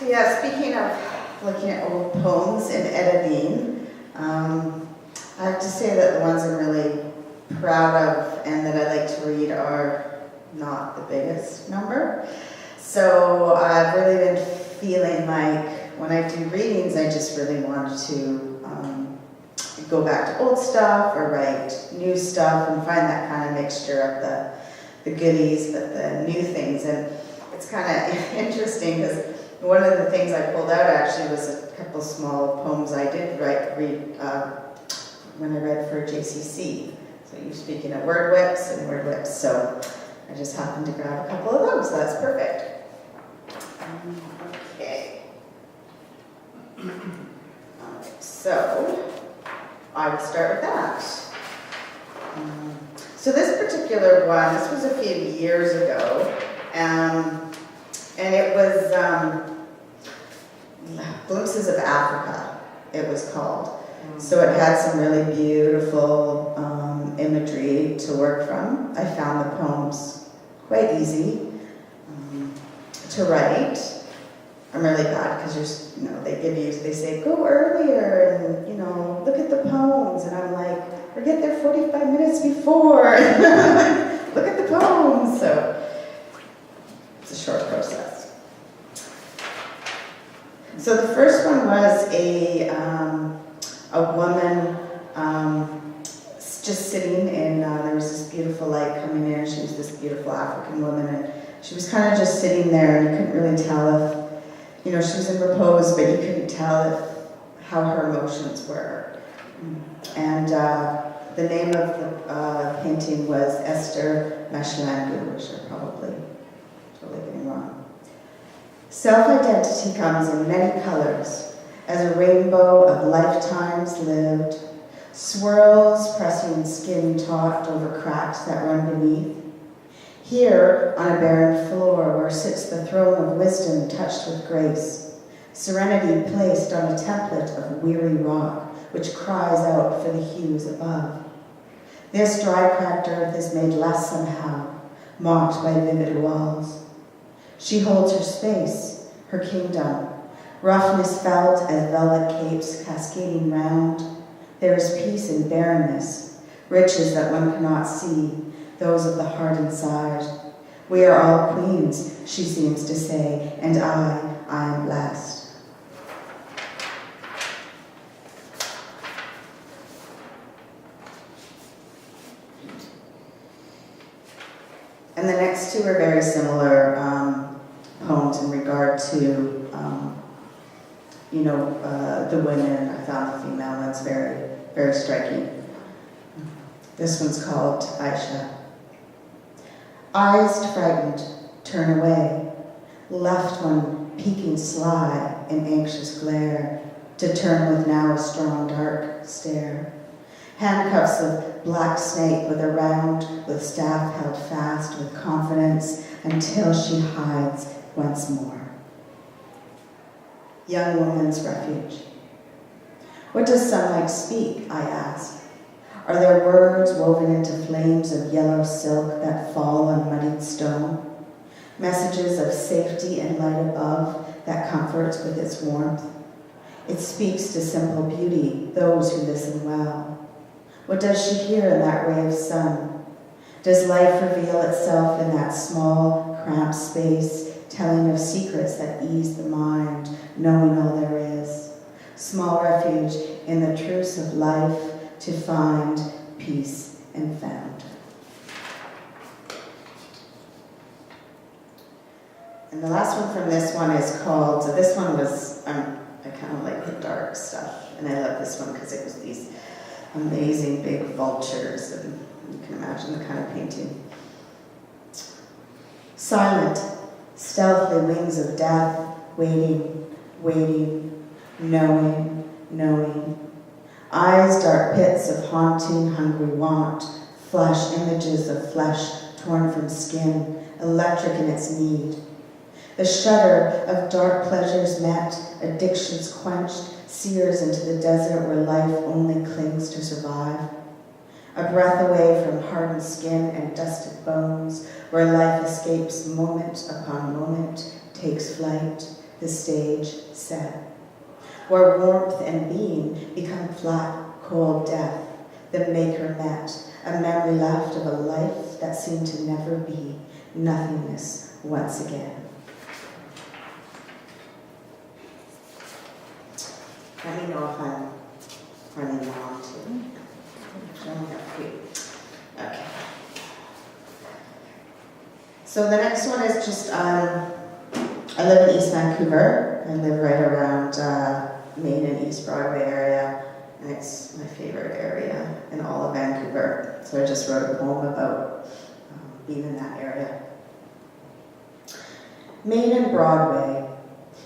So yeah, speaking of looking at old poems and editing, I have to say that the ones I'm really proud of and that I like to read are not the biggest number. So I've really been feeling like when I do readings, I just really want to go back to old stuff or write new stuff and find that kind of mixture of the goodies, but the new things. And it's kind of interesting because one of the things I pulled out actually was a couple small poems I did read when I read for JCC. So you're speaking of word whips and word whips, so I just happened to grab a couple of those, so that's perfect. Okay. Alright, so I will start with that. So this particular one, this was a few years ago, and it was Glimpses of Africa, it was called. So it had some really beautiful imagery to work from. I found the poems quite easy to write. I'm really glad because they say go earlier and look at the poems, and I'm like, or get there 45 minutes before. Look at the poems. So it's a short process. So the first one was a woman just sitting in, there was this beautiful light coming in, and she was this beautiful African woman, and she was kind of just sitting there, and you couldn't really tell if, she was in repose, but you couldn't tell how her emotions were. And the name of the painting was Esther Mashilangu, which I'm probably totally getting wrong. Self-identity comes in many colors, as a rainbow of lifetimes lived, swirls pressing skin taut over cracks that run beneath. Here, on a barren floor where sits the throne of wisdom touched with grace, serenity placed on a template of weary rock, which cries out for the hues above. This dry cracked earth is made less somehow, mocked by vivid walls. She holds her space, her kingdom, roughness felt as velvet capes cascading round. There is peace in barrenness, riches that one cannot see, those of the heart inside. We are all queens, she seems to say, and I am blessed. And the next two are very similar poems in regard to, the women. I found the female ones very, very striking. This one's called Aisha. Eyes frightened, turn away, left one peeking sly in anxious glare, to turn with now a strong dark stare. Handcuffs of black snake with a round, with staff held fast with confidence until she hides once more. Young woman's refuge. What does sunlight speak, I ask? Are there words woven into flames of yellow silk that fall on muddied stone? Messages of safety and light above that comforts with its warmth? It speaks to simple beauty, those who listen well. What does she hear in that ray of sun? Does life reveal itself in that small, cramped space, telling of secrets that ease the mind, knowing all there is? Small refuge in the truce of life to find peace and found. And the last one from this one is called, so this one was, I kind of like the dark stuff, and I love this one because it was these amazing big vultures, and you can imagine the kind of painting. Silent, stealthy wings of death, waiting, waiting, knowing, knowing. Eyes dark pits of haunting, hungry want, flash images of flesh torn from skin, electric in its need. The shudder of dark pleasures met, addictions quenched, sears into the desert where life only clings to survive. A breath away from hardened skin and dusted bones, where life escapes moment upon moment, takes flight, the stage set, where warmth and being become flat, cold death. The maker met, a memory left of a life that seemed to never be, nothingness once again. Let me know if I'm running long too. I only have 3. Okay. So the next one is just, I live in East Vancouver. I live right around Main and East Broadway area, and it's my favorite area in all of Vancouver. So I just wrote a poem about being in that area. Main and Broadway,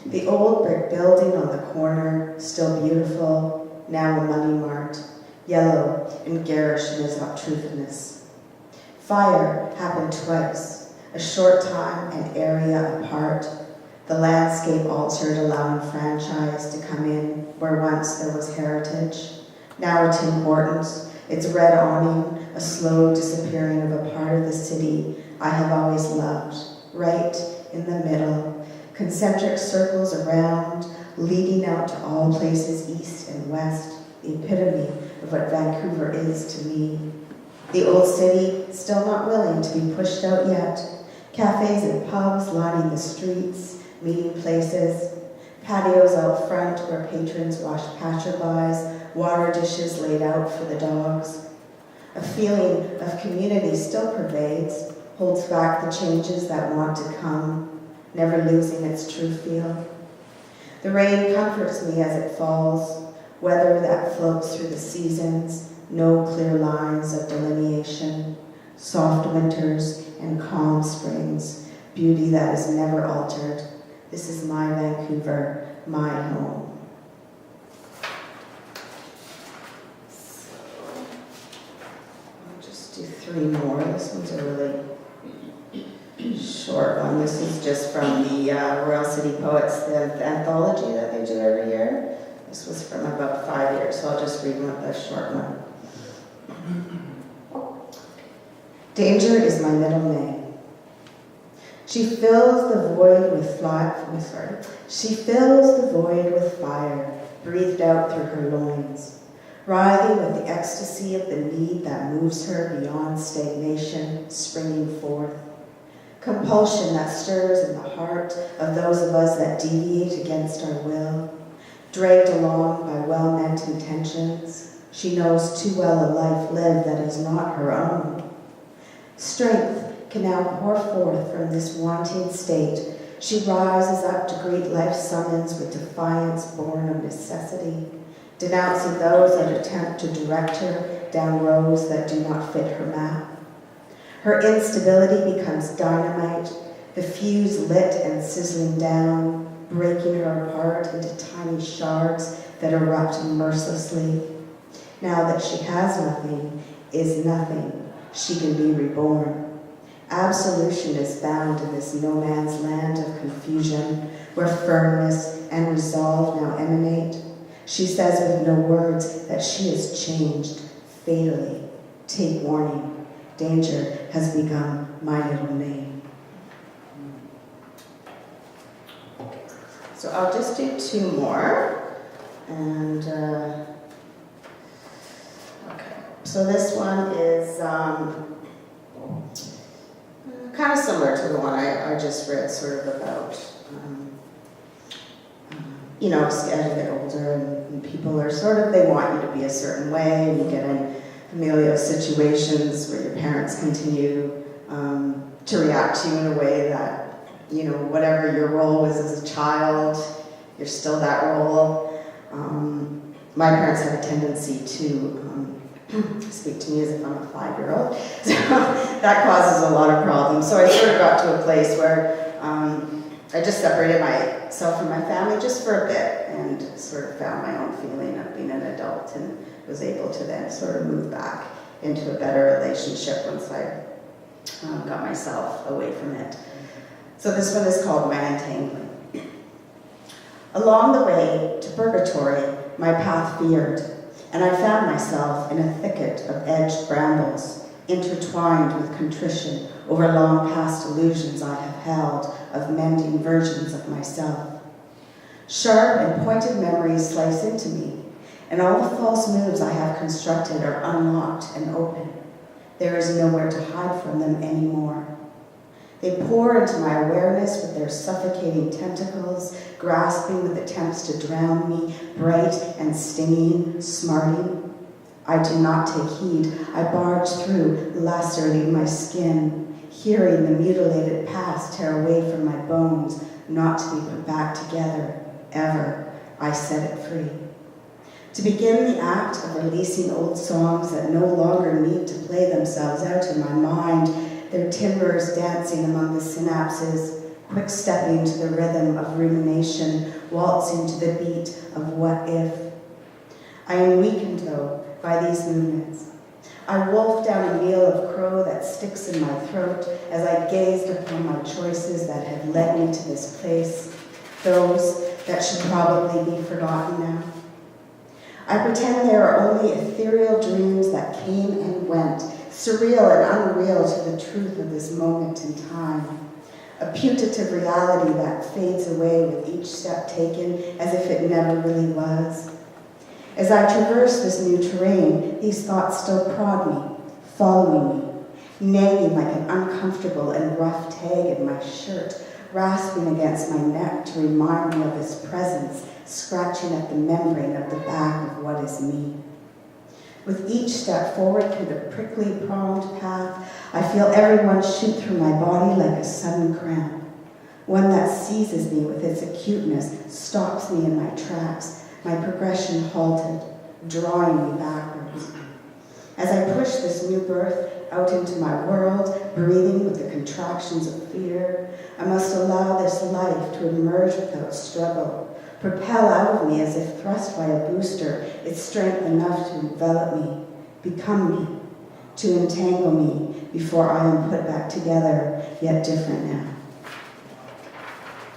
the old brick building on the corner, still beautiful, now a money mart, yellow and garish in its obtrusiveness. Fire happened twice, a short time and area apart. The landscape altered, allowing franchise to come in where once there was heritage. Now a Tim Hortons, its red awning, a slow disappearing of a part of the city I have always loved, right in the middle, concentric circles around, leading out to all places east and west, the epitome of what Vancouver is to me. The old city, still not willing to be pushed out yet. Cafes and pubs lining the streets, meeting places, patios out front where patrons wash passerbys, water dishes laid out for the dogs. A feeling of community still pervades, holds back the changes that want to come, never losing its true feel. The rain comforts me as it falls, weather that floats through the seasons, no clear lines of delineation, soft winters and calm springs, beauty that is never altered. This is my Vancouver, my home. So, I'll just do 3 more. This one's a really short one. This is just from the Royal City Poets, the anthology that they do every year. This was from about 5 years, so I'll just read a short one. Danger is my middle name. She fills the void with fire, breathed out through her loins, writhing with the ecstasy of the need that moves her beyond stagnation, springing forth. Compulsion that stirs in the heart of those of us that deviate against our will, dragged along by well-meant intentions. She knows too well a life lived that is not her own. Strength can now pour forth from this wanting state. She rises up to greet life's summons with defiance born of necessity, denouncing those that attempt to direct her down roads that do not fit her map. Her instability becomes dynamite, the fuse lit and sizzling down, breaking her apart into tiny shards that erupt mercilessly. Now that she has nothing, is nothing, she can be reborn. Absolution is found in this no man's land of confusion, where firmness and resolve now emanate. She says with no words that she has changed fatally. Take warning, danger has become my little name. So I'll just do 2 more. And, okay. So this one is kind of similar to the one I just read, sort of about, as you get older and people are sort of, they want you to be a certain way, and you get in familial situations where your parents continue to react to you in a way that, whatever your role was as a child, you're still that role. My parents have a tendency to speak to me as if I'm a 5-year-old. So that causes a lot of problems. So I sort of got to a place where I just separated myself from my family just for a bit and sort of found my own feeling of being an adult and was able to then sort of move back into a better relationship once I got myself away from it. So this one is called My Untangling. Along the way to purgatory, my path veered, and I found myself in a thicket of edged brambles, intertwined with contrition over long past illusions I have held of mending versions of myself. Sharp and pointed memories slice into me, and all the false moves I have constructed are unlocked and open. There is nowhere to hide from them anymore. They pour into my awareness with their suffocating tentacles, grasping with attempts to drown me, bright and stinging, smarting. I do not take heed. I barge through, lacerating my skin, hearing the mutilated past tear away from my bones, not to be put back together, ever. I set it free. To begin the act of releasing old songs that no longer need to play themselves out in my mind, their timbers dancing among the synapses, quick-stepping to the rhythm of rumination, waltzing to the beat of what if. I am weakened, though, by these movements. I wolf down a meal of crow that sticks in my throat as I gazed upon my choices that had led me to this place, those that should probably be forgotten now. I pretend they are only ethereal dreams that came and went, surreal and unreal to the truth of this moment in time, a putative reality that fades away with each step taken as if it never really was. As I traverse this new terrain, these thoughts still prod me, following me, nagging like an uncomfortable and rough tag in my shirt, rasping against my neck to remind me of his presence, scratching at the membrane of the back of what is me. With each step forward through the prickly, pronged path, I feel everyone shoot through my body like a sudden cramp, one that seizes me with its acuteness, stops me in my tracks, my progression halted, drawing me backwards. As I push this new birth out into my world, breathing with the contractions of fear, I must allow this life to emerge without struggle, propel out of me as if thrust by a booster, its strength enough to envelop me, become me, to entangle me before I am put back together, yet different now.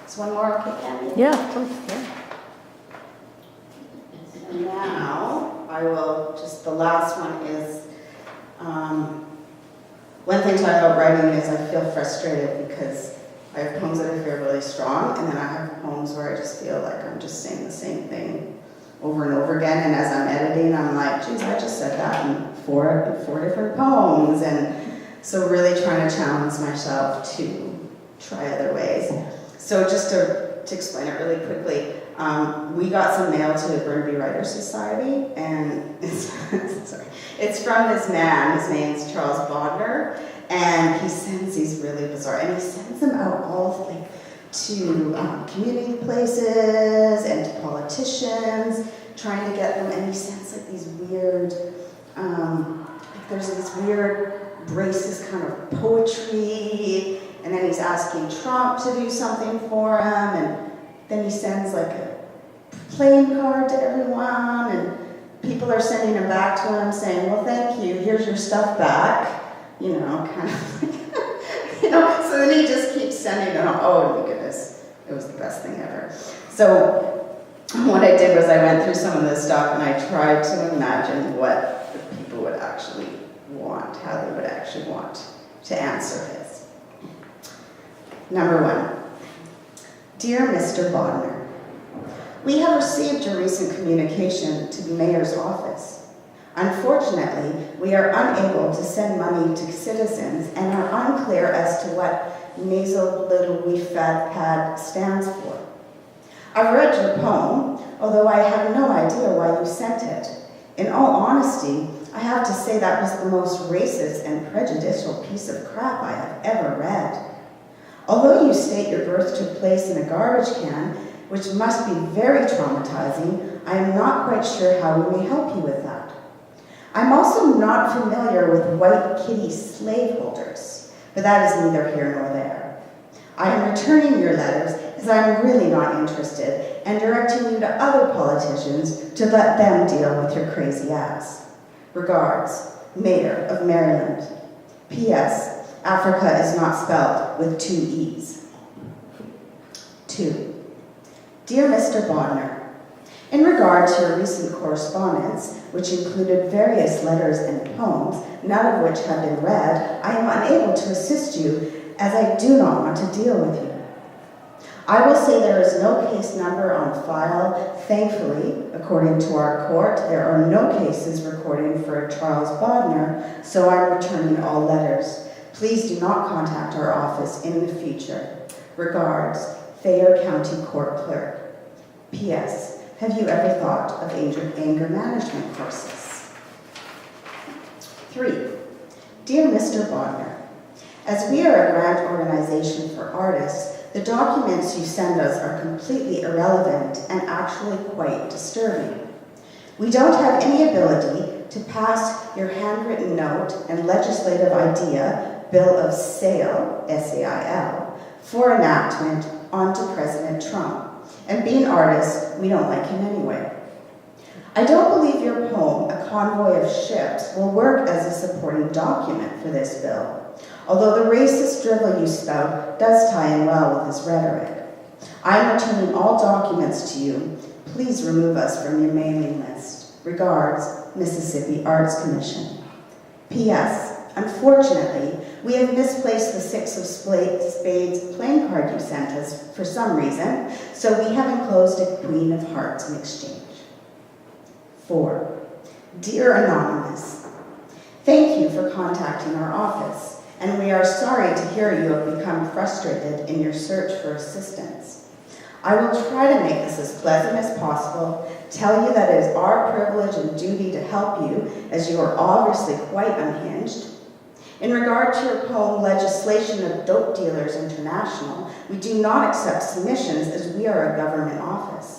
Is one more okay, Candy? Yeah, of course, yeah. And now, I will, just the last one is, one thing to talk about writing is I feel frustrated because I have poems that I feel really strong, and then I have poems where I just feel like I'm just saying the same thing over and over again, and as I'm editing, I'm like, geez, I just said that in four different poems, and so really trying to challenge myself to try other ways. So just to explain it really quickly, we got some mail to the Burnaby Writers Society, and it's from this man. His name's Charles Bodner, and he sends these really bizarre, and he sends them out all like to community places and to politicians, trying to get them, and he sends like these weird, like there's this weird racist kind of poetry, and then he's asking Trump to do something for him, and then he sends like a playing card to everyone, and people are sending him back to him saying, well, thank you, here's your stuff back, you know, kind of like, you know, so then he just keeps sending them, oh my goodness, it was the best thing ever. So what I did was I went through some of this stuff and I tried to imagine what the people would actually want, how they would actually want to answer this. Number 1. Dear Mr. Bodner, we have received your recent communication to the mayor's office. Unfortunately, we are unable to send money to citizens and are unclear as to what nasal little wee fat pad stands for. I've read your poem, although I have no idea why you sent it. In all honesty, I have to say that was the most racist and prejudicial piece of crap I have ever read. Although you state your birth took place in a garbage can, which must be very traumatizing, I am not quite sure how we may help you with that. I'm also not familiar with white kitty slaveholders, but that is neither here nor there. I am returning your letters as I am really not interested and directing you to other politicians to let them deal with your crazy ass. Regards, Mayor of Maryland. P.S. Africa is not spelled with 2 E's. 2. Dear Mr. Bodner, in regard to your recent correspondence, which included various letters and poems, none of which have been read, I am unable to assist you as I do not want to deal with you. I will say there is no case number on file. Thankfully, according to our court, there are no cases recorded for Charles Bodner, so I'm returning all letters. Please do not contact our office in the future. Regards, Thayer County Court Clerk. P.S. Have you ever thought of anger management courses? 3. Dear Mr. Bodner, as we are a grant organization for artists, the documents you send us are completely irrelevant and actually quite disturbing. We don't have any ability to pass your handwritten note and legislative idea, Bill of Sale, S-A-I-L, for enactment onto President Trump. And being artists, we don't like him anyway. I don't believe your poem, A Convoy of Ships, will work as a supporting document for this bill, although the racist drivel you spout does tie in well with his rhetoric. I'm returning all documents to you. Please remove us from your mailing list. Regards, Mississippi Arts Commission. P.S. Unfortunately, we have misplaced the 6 of Spades playing card you sent us for some reason, so we have enclosed a Queen of Hearts in exchange. 4. Dear Anonymous, thank you for contacting our office, and we are sorry to hear you have become frustrated in your search for assistance. I will try to make this as pleasant as possible, tell you that it is our privilege and duty to help you, as you are obviously quite unhinged. In regard to your poem, Legislation of Dope Dealers International, we do not accept submissions as we are a government office.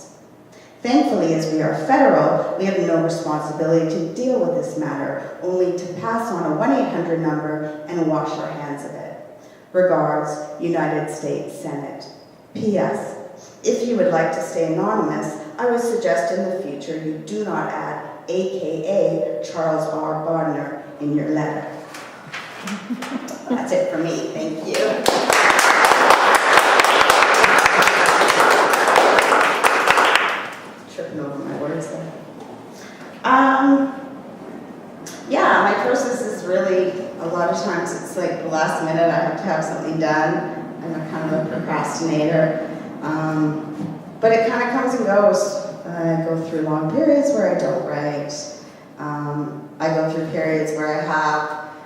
Thankfully, as we are federal, we have no responsibility to deal with this matter, only to pass on a 1-800 number and wash our hands of it. Regards, United States Senate. P.S. If you would like to stay anonymous, I would suggest in the future you do not add AKA Charles R. Bodner in your letter. That's it for me. Thank you. Tripping over my words there. Yeah, my process is really, a lot of times it's like the last minute I have to have something done. I'm a kind of a procrastinator. But it kind of comes and goes. I go through long periods where I don't write. I go through periods where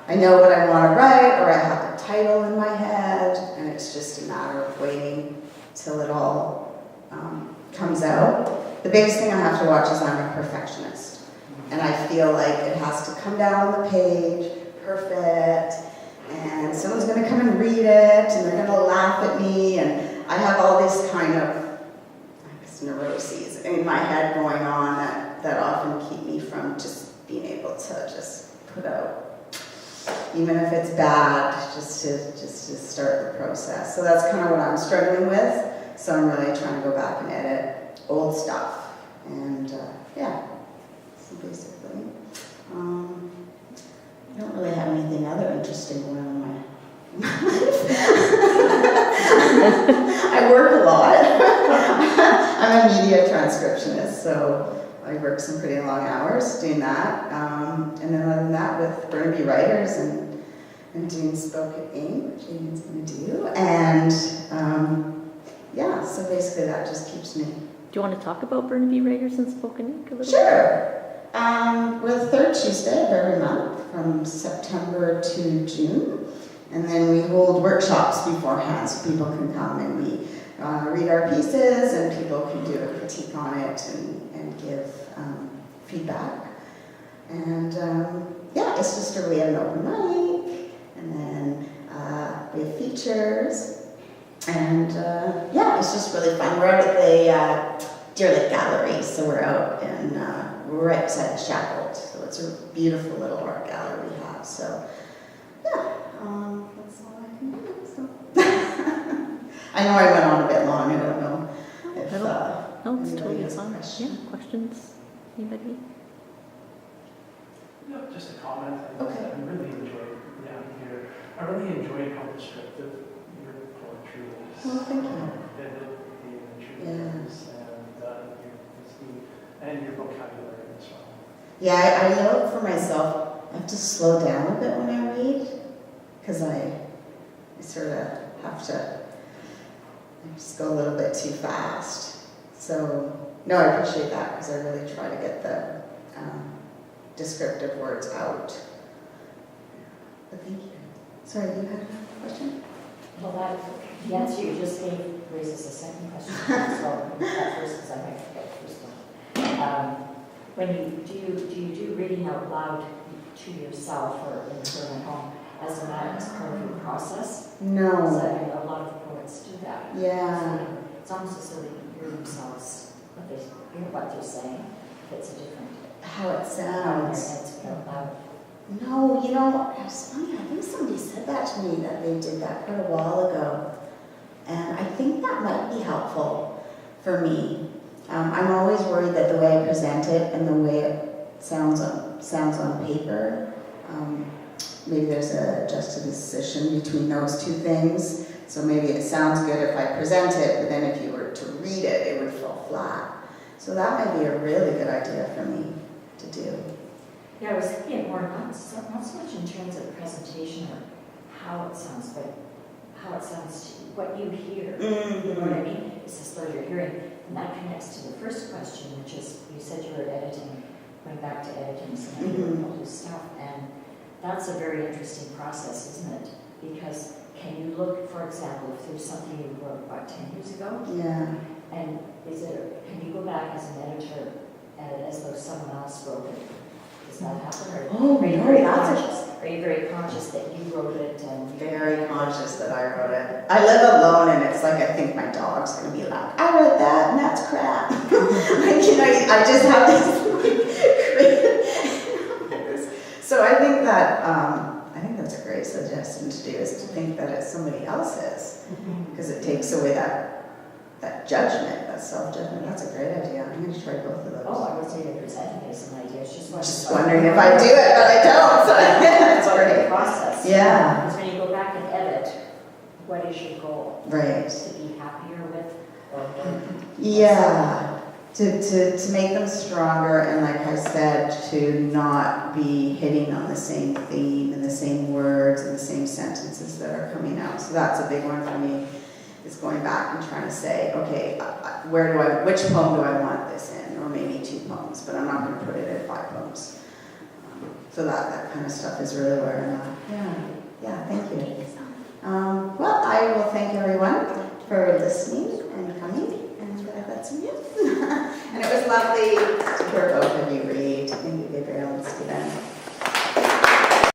I know what I want to write, or I have a title in my head, and it's just a matter of waiting till it all comes out. The biggest thing I have to watch is I'm a perfectionist. And I feel like it has to come down on the page, perfect, and someone's going to come and read it, and they're going to laugh at me, and I have all these kind of neuroses in my head going on that often keep me from just being able to just put out, even if it's bad, just to start the process. So that's kind of what I'm struggling with. So I'm really trying to go back and edit old stuff. And yeah, so basically, I don't really have anything other interesting going on in my life. I work a lot. I'm a media transcriptionist, so I work some pretty long hours doing that. And then other than that, with Burnaby Writers and doing Spoken Ink, which Aiden's going to do. And yeah, so basically that just keeps me. Do you want to talk about Burnaby Writers and Spoken Ink a little Sure. We're the third Tuesday of every month from September to June. And then we hold workshops beforehand so people can come and we read our pieces and people can do a critique on it and give feedback. And yeah, it's just we have an open mic, and then we have features. And yeah, it's just really fun. We're out at the Deer Lake Gallery, so we're out and we're right beside the Shackled. So it's a beautiful little art gallery we have. So yeah, that's all I can do. So. I know I went on a bit long. I don't know if no, it's totally has a fine. question. Yeah, questions? Anybody? No, just a comment. Okay. I really enjoyed down here. I really enjoyed how descriptive your poetry is. Well, thank you. Vivid and true Yes. and your vocabulary as well. Yeah, I know for myself, I have to slow down a bit when I read, because I sort of have to I just go a little bit too fast. So, no, I appreciate that because I really try to get the descriptive words out. But thank you. Sorry, you had a question? Well, the answer you just gave raises a second question. So that first, because I might forget the first one. When you do reading out loud to yourself or in your own home as part of your process? No. So a lot of poets do that. Yeah. So it's almost as though they can hear themselves, what they're saying. It's a different. How it How their sounds. heads go out loud. No, you know, it's funny. I think somebody said that to me that they did that quite a while ago. And I think that might be helpful for me. I'm always worried that the way I present it and the way it sounds on paper, maybe there's a juxtaposition between those two things. So maybe it sounds good if I present it, but then if you were to read it, it would fall flat. So that might be a really good idea for me to do. Yeah, I was thinking it more not so much in terms of presentation or how it sounds, but how it sounds to what you hear. You know what I mean? It's as though you're hearing. And that connects to the first question, which is, you said you were editing, going back to editing some of your older stuff. And that's a very interesting process, isn't it? Because can you look, for example, if there's something you wrote about 10 years ago? Yeah. And can you go back as an editor as though someone else wrote it? Does that happen? Oh, are you no, very that's conscious? Are you very conscious that you wrote it? And very conscious that I wrote it. I live alone and it's like I think my dog's going to be like, I wrote that and that's crap. Like, you know, I just have this So I think that's a great suggestion to do, is to think that it's somebody else's, because it takes away that judgment, that self-judgment. That's a great idea. I'm going to try both of those. Oh, I was even presenting it as an idea. It's Just wondering if I do it, but I don't. So that's part of the great. process. Yeah. Because when you go back and edit, what is your goal? Right. To be happier with, or Yeah. To make them stronger, and like I said, to not be hitting on the same theme and the same words and the same sentences that are coming out. So that's a big one for me, is going back and trying to say, okay, which poem do I want this in? Or maybe 2 poems, but I'm not going to put it in 5 poems. So that kind of stuff is really where I'm at. Yeah, thank you. Well, I will thank everyone for listening and coming, and that's you. And it was lovely to hear both of you